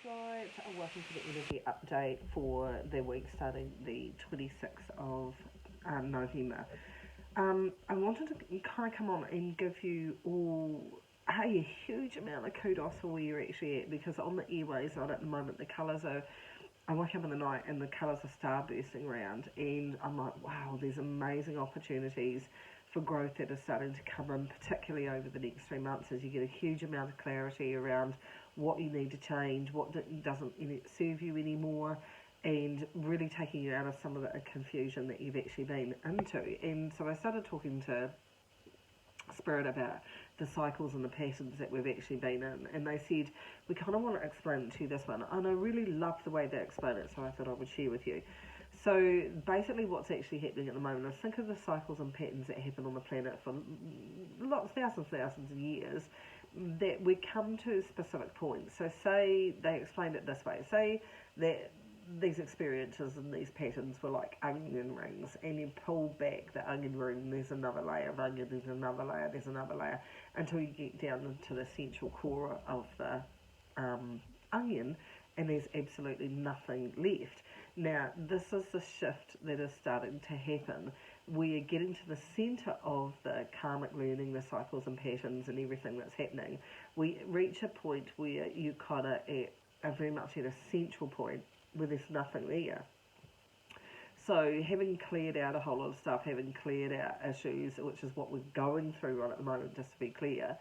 Right, welcome to the energy update for the week starting the 26th of November. I wanted to kind of come on and give you all a huge amount of kudos for where you're actually at, because on the airways on at the moment the colours are, I wake up in the night and the colours are starbursting around, and I'm like, wow, there's amazing opportunities for growth that are starting to come in, particularly over the next 3 months, as you get a huge amount of clarity around what you need to change, what doesn't serve you anymore, and really taking you out of some of the confusion that you've actually been into. And so I started talking to Spirit about the cycles and the patterns that we've actually been in, and they said we kind of want to explain it to you this one, and I really loved the way they explained it, so I thought I would share with you. So basically what's actually happening at the moment is, think of the cycles and patterns that happen on the planet for lots, thousands of years, that we come to specific points. So say they explained it this way, say that these experiences and these patterns were like onion rings, and you pull back the onion ring, there's another layer of onion, there's another layer, there's another layer, until you get down into the central core of the onion, and there's absolutely nothing left. Now, this is the shift that is starting to happen. We are getting to the centre of the karmic learning, the cycles and patterns and everything that's happening. We reach a point where you kind of are very much at a central point where there's nothing there. So having cleared out a whole lot of stuff, having cleared out issues, which is what we're going through right at the moment, just to be clear,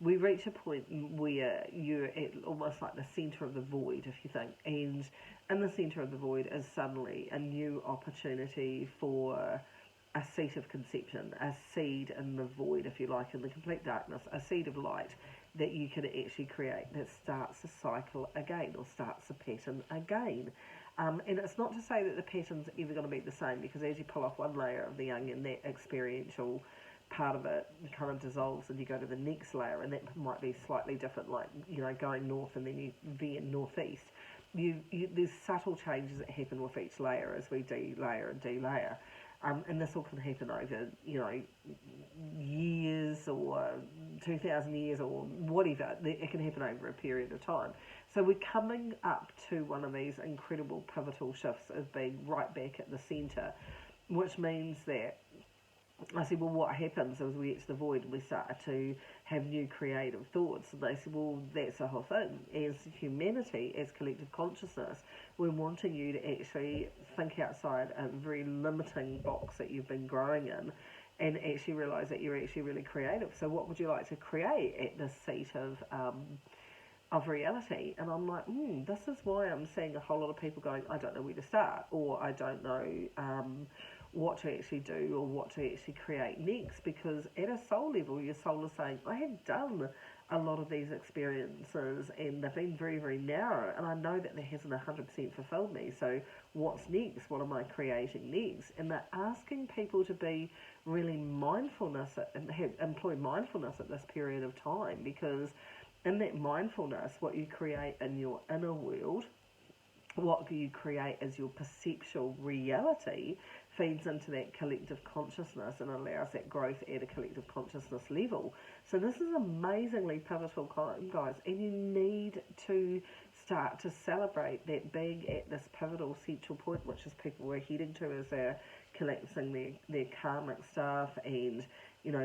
we reach a point where you're at almost like the centre of the void, if you think, and in the centre of the void is suddenly a new opportunity for a seed of conception, a seed in the void, if you like, in the complete darkness, a seed of light that you can actually create that starts a cycle again, or starts a pattern again. And it's not to say that the pattern's ever going to be the same, because as you pull off one layer of the onion, that experiential part of it kind of dissolves, and you go to the next layer, and that might be slightly different, like, going north and then you veer northeast. There's subtle changes that happen with each layer as we de-layer and de-layer. And this all can happen over, years or 2,000 years or whatever. It can happen over a period of time. So we're coming up to one of these incredible pivotal shifts of being right back at the centre, which means that I said, well, what happens as we get to the void and we start to have new creative thoughts? And they said, well, that's the whole thing. As humanity, as collective consciousness, we're wanting you to actually think outside a very limiting box that you've been growing in, and actually realise that you're actually really creative. So what would you like to create at this seat of reality? And I'm like, this is why I'm seeing a whole lot of people going, I don't know where to start, or I don't know what to actually do or what to actually create next, because at a soul level your soul is saying, I have done a lot of these experiences and they've been very, very narrow, and I know that hasn't 100% fulfilled me, so what's next? What am I creating next? And they're asking people to be really employ mindfulness at this period of time, because in that mindfulness, what you create in your inner world, what you create as your perceptual reality, feeds into that collective consciousness and allows that growth at a collective consciousness level. So this is amazingly pivotal time, guys, and you need to start to celebrate that being at this pivotal central point, which is people are heading to as they're collapsing their karmic stuff, and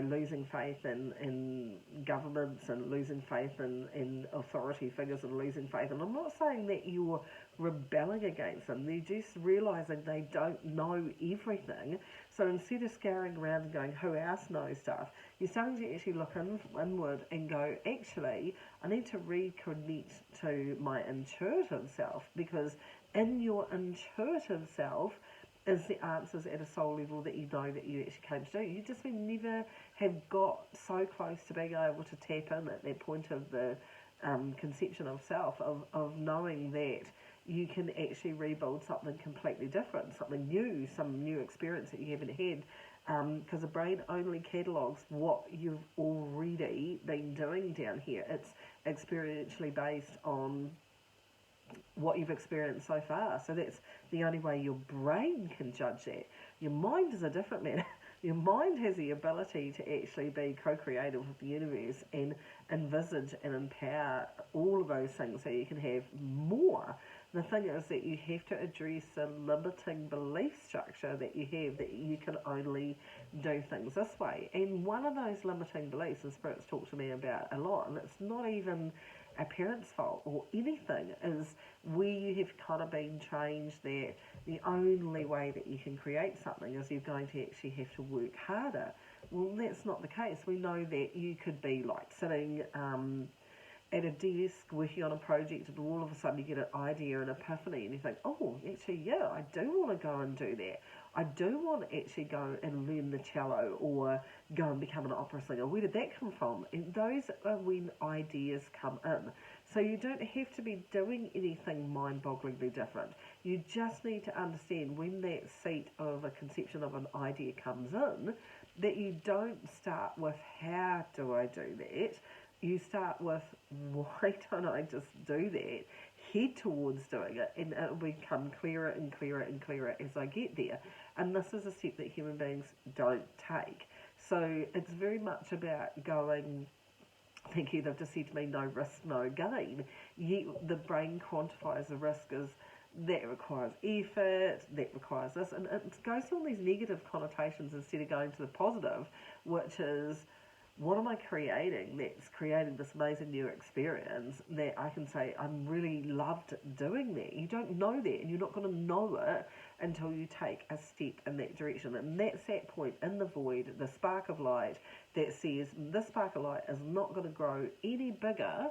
losing faith in governments, and losing faith in authority figures, and losing faith. And I'm not saying that you're rebelling against them, they're just realising they don't know everything. So instead of scouring around and going, who else knows stuff, you're starting to actually look inward and go, actually, I need to reconnect to my intuitive self, because in your intuitive self is the answers at a soul level that you know that you actually came to do. You just never have got so close to being able to tap in at that point of the conception of self, of knowing that you can actually rebuild something completely different, something new, some new experience that you haven't had, because the brain only catalogues what you've already been doing down here. It's experientially based on what you've experienced so far. So that's the only way your brain can judge that. Your mind is a different matter. Your mind has the ability to actually be co-creative with the universe and envisage and empower all of those things so you can have more. The thing is that you have to address the limiting belief structure that you have that you can only do things this way. And one of those limiting beliefs, and Spirit's talked to me about a lot, and it's not even a parent's fault or anything, is where you have kind of been changed that the only way that you can create something is you're going to actually have to work harder. Well, that's not the case. We know that you could be like sitting at a desk working on a project, and all of a sudden you get an idea, an epiphany, and you think, oh, actually, yeah, I do want to go and do that. I do want to actually go and learn the cello or go and become an opera singer. Where did that come from? And those are when ideas come in. So you don't have to be doing anything mind-bogglingly different. You just need to understand when that seat of a conception of an idea comes in, that you don't start with how do I do that. You start with why don't I just do that? Head towards doing it, and it will become clearer and clearer and clearer as I get there. And this is a step that human beings don't take. So it's very much about going, thank you, they've just said to me, no risk, no gain. Yet the brain quantifies the risk as that requires effort, that requires this, and it goes to all these negative connotations instead of going to the positive, which is, what am I creating that's creating this amazing new experience that I can say I'm really loved doing that? You don't know that, and you're not going to know it until you take a step in that direction. And that's that point in the void, the spark of light that says this spark of light is not going to grow any bigger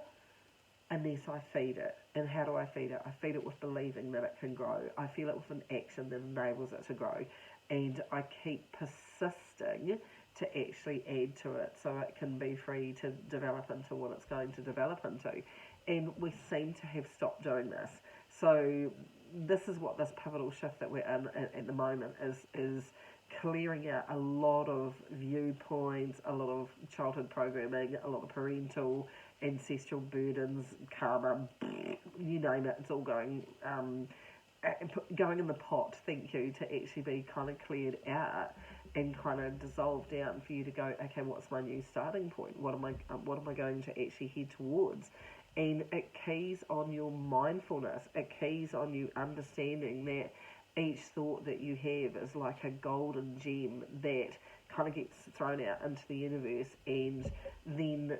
unless I feed it. And how do I feed it? I feed it with believing that it can grow. I feel it with an action that enables it to grow. And I keep persisting to actually add to it so it can be free to develop into what it's going to develop into. And we seem to have stopped doing this. So this is what this pivotal shift that we're in at the moment is clearing out a lot of viewpoints, a lot of childhood programming, a lot of parental ancestral burdens, karma, you name it, it's all going in the pot, thank you, to actually be kind of cleared out and kind of dissolved down for you to go, okay, what's my new starting point? What am I going to actually head towards? And it keys on your mindfulness. It keys on you understanding that each thought that you have is like a golden gem that kind of gets thrown out into the universe and then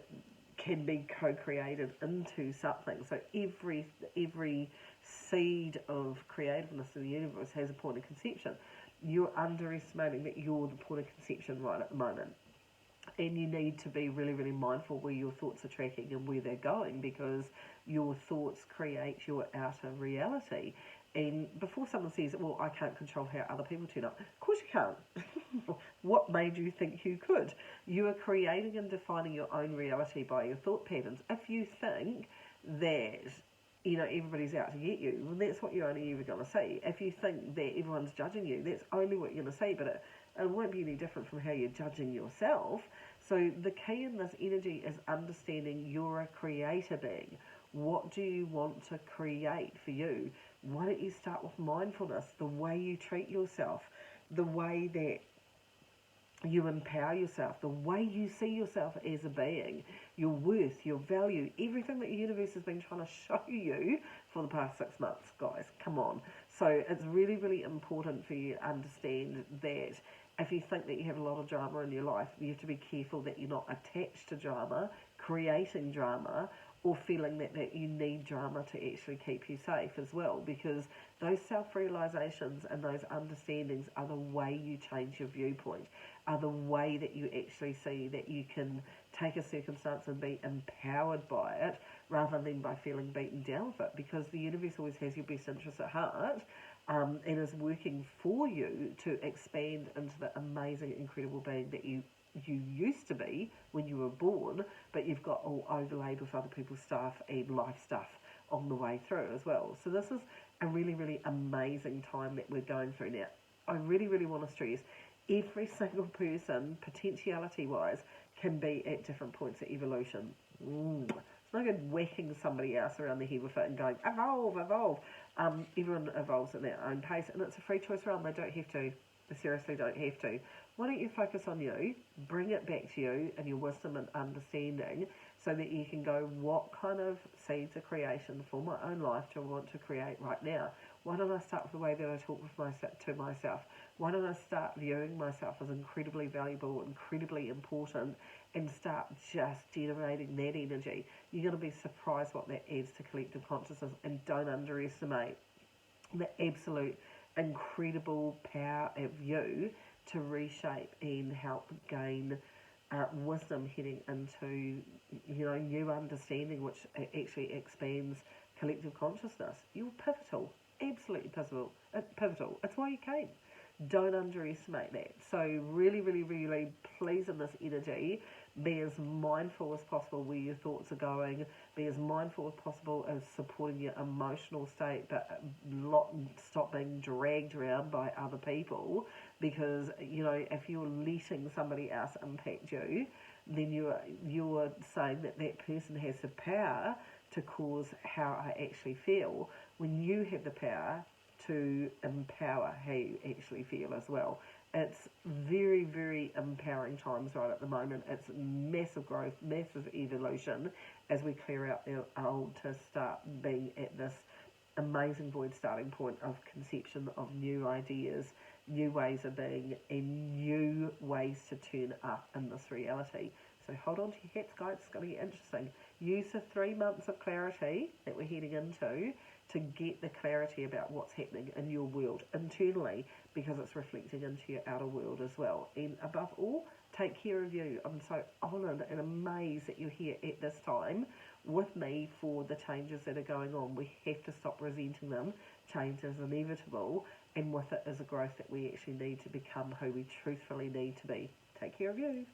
can be co-created into something. So every seed of creativeness in the universe has a point of conception. You're underestimating that you're the point of conception right at the moment. And you need to be really, really mindful where your thoughts are tracking and where they're going, because your thoughts create your outer reality. And before someone says, well, I can't control how other people turn up, of course you can't. What made you think you could? You are creating and defining your own reality by your thought patterns. If you think that everybody's out to get you, well, that's what you're only ever going to see. If you think that everyone's judging you, that's only what you're going to see, but it won't be any different from how you're judging yourself. So the key in this energy is understanding you're a creator being. What do you want to create for you? Why don't you start with mindfulness, the way you treat yourself, the way that you empower yourself, the way you see yourself as a being, your worth, your value, everything that the universe has been trying to show you for the past 6 months, guys. Come on. So it's really, really important for you to understand that if you think that you have a lot of drama in your life, you have to be careful that you're not attached to drama, creating drama, or feeling that you need drama to actually keep you safe as well, because those self-realizations and those understandings are the way you change your viewpoint, are the way that you actually see that you can take a circumstance and be empowered by it rather than by feeling beaten down with it, because the universe always has your best interests at heart and is working for you to expand into the amazing, incredible being that you used to be when you were born, but you've got all overlaid with other people's stuff and life stuff on the way through as well. So this is a really, really amazing time that we're going through now. I really, really want to stress every single person, potentiality-wise, can be at different points of evolution. It's no good whacking somebody else around the head with it and going, evolve, evolve. Everyone evolves at their own pace, and it's a free choice round. They don't have to You seriously don't have to. Why don't you focus on you, bring it back to you and your wisdom and understanding so that you can go, what kind of seeds of creation for my own life do I want to create right now? Why don't I start with the way that I talk with to myself? Why don't I start viewing myself as incredibly valuable, incredibly important, and start just generating that energy? You're going to be surprised what that adds to collective consciousness, and don't underestimate the absolute incredible power of you to reshape and help gain wisdom heading into new understanding, which actually expands collective consciousness. You're pivotal, absolutely pivotal. Pivotal. It's why you came. Don't underestimate that. So really, really, really please in this energy. Be as mindful as possible where your thoughts are going. Be as mindful as possible as supporting your emotional state, but stop being dragged around by other people, because if you're letting somebody else impact you, then you're saying that that person has the power to cause how I actually feel, when you have the power to empower how you actually feel as well. It's very, very empowering times right at the moment. It's massive growth, massive evolution as we clear out the old to start being at this amazing void starting point of conception of new ideas, new ways of being, and new ways to turn up in this reality. So hold on to your hats, guys. It's going to get interesting. Use the 3 months of clarity that we're heading into to get the clarity about what's happening in your world internally, because it's reflecting into your outer world as well. And above all, take care of you. I'm so honoured and amazed that you're here at this time with me for the changes that are going on. We have to stop resenting them. Change is inevitable, and with it is a growth that we actually need to become who we truthfully need to be. Take care of you.